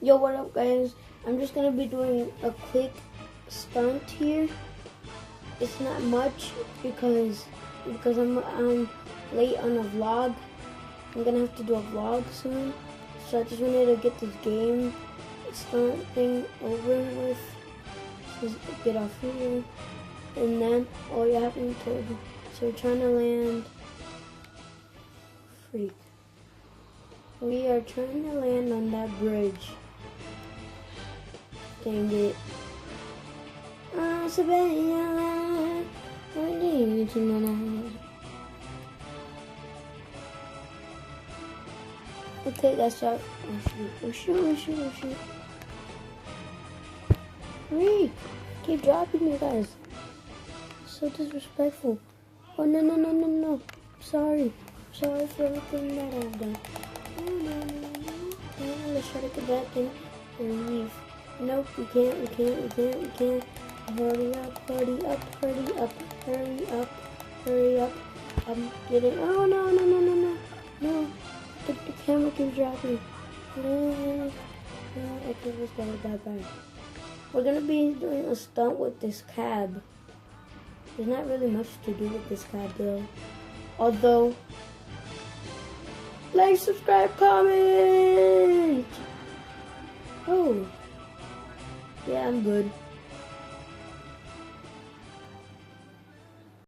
Yo, what up, guys? I'm just gonna be doing a quick stunt here. It's not much because I'm late on a vlog. I'm gonna have to do a vlog soon, so I just wanted to get this game stunt thing over with. Just get off here, and then all you have to do. So we're trying to land. Freak. We are trying to land on that bridge. Dang it. Okay, that's out. Oh shoot. Freak! Keep dropping you guys. So disrespectful. Oh no. Sorry for everything that I've done. No. Let's try to get back in and leave. Nope, we can't. Hurry up. I'm getting, oh no. No, the camera keeps dropping. No. Okay, let's go, bye. We're gonna be doing a stunt with this cab. There's not really much to do with this cab though. Although, like, subscribe, comment! Oh. Yeah, I'm good.